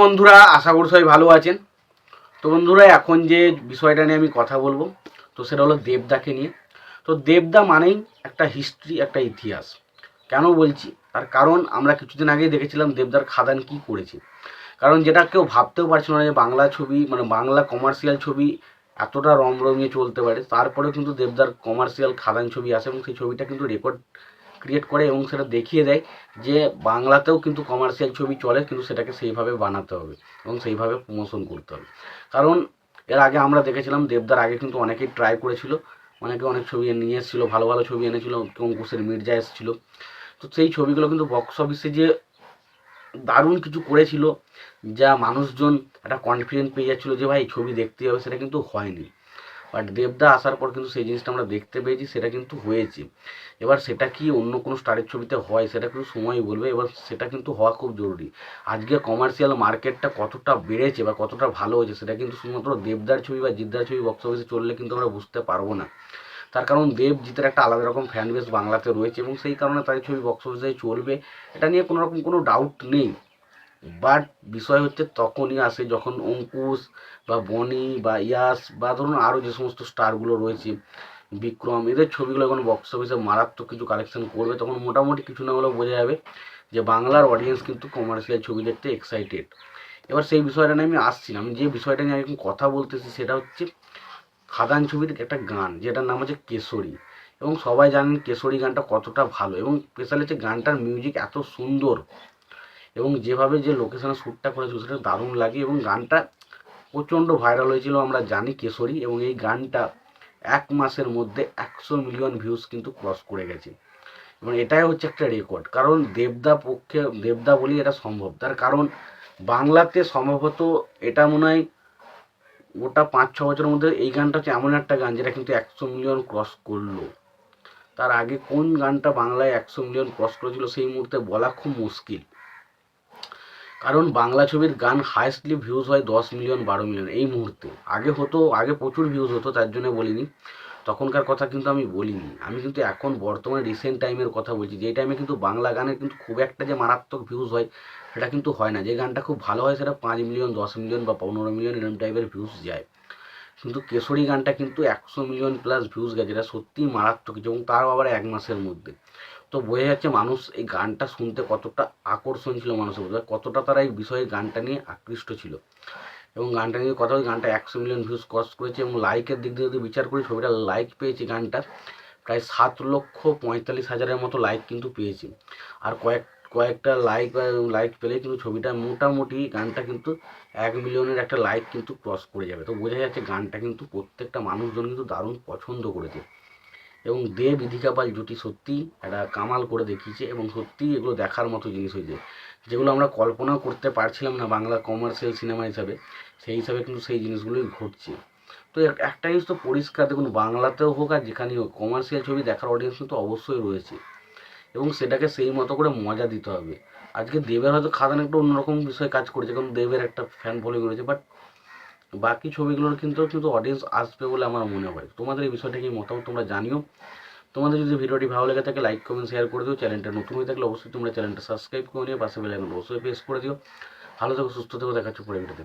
বন্ধুরা, আশা করি সবাই ভালো আছেন। তো বন্ধুরা, এখন যে বিষয়টা নিয়ে আমি কথা বলবো, তো সেটা হলো দেবদাকে নিয়ে। তো দেবদা মানেই একটা হিস্ট্রি, একটা ইতিহাস। কেন বলছি? তার কারণ আমরা কিছুদিন আগেই দেখেছিলাম দেবদার খাদান কি করেছে। কারণ যেটা কেউ ভাবতেও পারছিল না যে বাংলা ছবি, মানে বাংলা কমার্শিয়াল ছবি এতটা রমরমিয়ে চলতে পারে। তারপরেও কিন্তু দেবদার কমার্শিয়াল খাদান ছবি আসে এবং সেই ছবিটা কিন্তু রেকর্ড ক্রিয়েট করে এবং সেটা দেখিয়ে দেয় যে বাংলাতেও কিন্তু কমার্শিয়াল ছবি চলে, কিন্তু সেটাকে সেইভাবে বানাতে হবে এবং সেইভাবে প্রমোশন করতে হবে। কারণ এর আগে আমরা দেখেছিলাম দেবদার আগে কিন্তু অনেকেই ট্রাই করেছিল, অনেকে অনেক ছবি নিয়ে এসেছিলো, ভালো ভালো ছবি এনেছিল, অঙ্কুশের মির্জা এসেছিলো। তো সেই ছবিগুলো কিন্তু বক্স অফিসে যে দারুণ কিছু করেছিল, যা মানুষজন একটা কনফিডেন্স পেয়ে যাচ্ছিলো যে ভাই ছবি দেখতে হবে, সেটা কিন্তু হয়নি। বাট দেবদা আসার পর কিন্তু সেই জিনিসটা আমরা দেখতে পেয়েছি, সেটা কিন্তু হয়েছে। এবার সেটা কি অন্য কোনো স্টারের ছবিতে হয় সেটা কিন্তু সময়ই বলবে। এবার সেটা কিন্তু হওয়া খুব জরুরি। আজকে কমার্শিয়াল মার্কেটটা কতটা বেড়েছে বা কতটা ভালো হয়েছে সেটা কিন্তু শুধুমাত্র দেবদার ছবি বা জিদ্দার ছবি বক্স অফিসে চললে কিন্তু আমরা বুঝতে পারবো না। তার কারণ দেবজিতের একটা আলাদা রকম ফ্যান বেস বাংলাতে রয়েছে এবং সেই কারণে তার ছবি বক্স অফিসে চলবে, এটা নিয়ে কোনো রকম কোনো ডাউট নেই। বাট বিষয় হচ্ছে তখনই আসে যখন অঙ্কুশ বা বনি বা ইয়াস বা ধরুন আরও যে সমস্ত স্টারগুলো রয়েছে, বিক্রম, এদের ছবিগুলো যখন বক্স অফিসে মারাত্মক কিছু কালেকশন করবে, তখন মোটামুটি কিছু না হলেও বোঝা যাবে যে বাংলার অডিয়েন্স কিন্তু কমার্শিয়াল ছবি দেখতে এক্সাইটেড। এবার সেই বিষয়টা নিয়ে আমি আসছি না, আমি যে বিষয়টা নিয়ে এখন কথা বলতেছি সেটা হচ্ছে খাদান ছবির একটা গান যেটার নাম হচ্ছে কেশরী। এবং সবাই জানেন কেশরী গানটা কতটা ভালো, এবং স্পেশালি হচ্ছে গানটার মিউজিক এত সুন্দর এবং যেভাবে যে লোকেশনে শ্যুটটা করেছিল সেটা দারুণ লাগে এবং গানটা প্রচণ্ড ভাইরাল হয়েছিল, আমরা জানি কেশরী। এবং এই গানটা 1 মাসের মধ্যে 100 মিলিয়ন ভিউজ কিন্তু ক্রস করে গেছে এবং এটাই হচ্ছে একটা রেকর্ড। কারণ দেবদা বলি এটা সম্ভব, তার কারণ বাংলাতে সম্ভবত এটা মনে হয় গোটা 5-6 বছরের মধ্যে এই গানটা হচ্ছে এমন একটা গান যেটা কিন্তু 100 মিলিয়ন ক্রস করলো। তার আগে কোন গানটা বাংলায় 100 মিলিয়ন ক্রস করেছিল সেই মুহূর্তে বলা খুব মুশকিল। কারণ বাংলা ছবির গান হাইয়েস্টলি ভিউজ হয় 10 মিলিয়ন 12 মিলিয়ন এই মুহূর্তে। আগে প্রচুর ভিউজ হতো, তার জন্য বলিনি, তখনকার কথা কিন্তু আমি বলিনি। আমি কিন্তু এখন বর্তমানে রিসেন্ট টাইমের কথা বলছি, যে টাইমে কিন্তু বাংলা গানের কিন্তু খুব একটা যে মারাত্মক ভিউজ হয় সেটা কিন্তু হয় না। যে গানটা খুব ভালো হয় সেটা 5 মিলিয়ন 10 মিলিয়ন বা 15 মিলিয়ন এরকম টাইপের ভিউজ যায়। কিন্তু কেশরী গানটা কিন্তু 100 মিলিয়ন প্লাস ভিউজ গেছে, এটা সত্যিই মারাত্মক কিছু, এবং তারও আবার 1 মাসের মধ্যে। তো বোঝা যাচ্ছে মানুষ এই গানটা শুনতে কতটা আকর্ষণ ছিল মানুষের মধ্যে, কতটা তারা এই বিষয়ে গানটা নিয়ে আকৃষ্ট ছিল। এবং গানটা নিয়ে কথা বলি, গানটা 100 মিলিয়ন ভিউজ ক্রস করেছে এবং লাইকের দিক দিয়ে যদি বিচার করি, ছবিটা লাইক পেয়েছে গানটা প্রায় 7,45,000-এর মতো লাইক কিন্তু পেয়েছে। আর কয়েকটা লাইক পেলে কিন্তু ছবিটা মোটামুটি গানটা কিন্তু 1 মিলিয়নের একটা লাইক কিন্তু ক্রস করে যাবে। তো বোঝা যাচ্ছে গানটা কিন্তু প্রত্যেকটা মানুষজন কিন্তু দারুণ পছন্দ করেছে এবং দেব ইধিকা পাল জুটি সত্যি একটা কামাল করে দেখিয়েছে এবং সত্যিই এগুলো দেখার মতো জিনিস হয়েছে, যেগুলো আমরা কল্পনাও করতে পারছিলাম না বাংলা কমার্শিয়াল সিনেমা হিসাবে, সেই হিসাবে কিন্তু সেই জিনিসগুলোই ঘটছে। তো একটা জিনিস তো পরিষ্কার, দেখুন বাংলাতেও হোক আর যেখানেই হোক কমার্শিয়াল ছবি দেখার অডিয়েন্স কিন্তু অবশ্যই রয়েছে এবং সেটাকে সেই মতো করে মজা দিতে হবে। আজকে দেবের হয়তো খাদান একটা অন্যরকম বিষয়ে কাজ করেছে, কারণ দেবের একটা ফ্যান ফলোইং রয়েছে, বাট বাকি ছবিগুলোর কিন্তু অডিয়েন্স আসবে বলে আমার মনে হয়। তোমাদের এই বিষয়টা কি মতামত তোমরা জানিও। তোমাদের যদি ভিডিওটি ভালো লেগে থাকে লাইক কমেন্ট শেয়ার করে দিও। চ্যানেলটা নতুন হয়ে থাকলে অবশ্যই তোমরা চ্যানেলটা সাবস্ক্রাইব করে নিও, পাশে বেল আইকন অবশ্যই প্রেস করে দিও। ভালো থেকো, সুস্থ থেকো, দেখাচ্ছ পরে ভিডিওতে।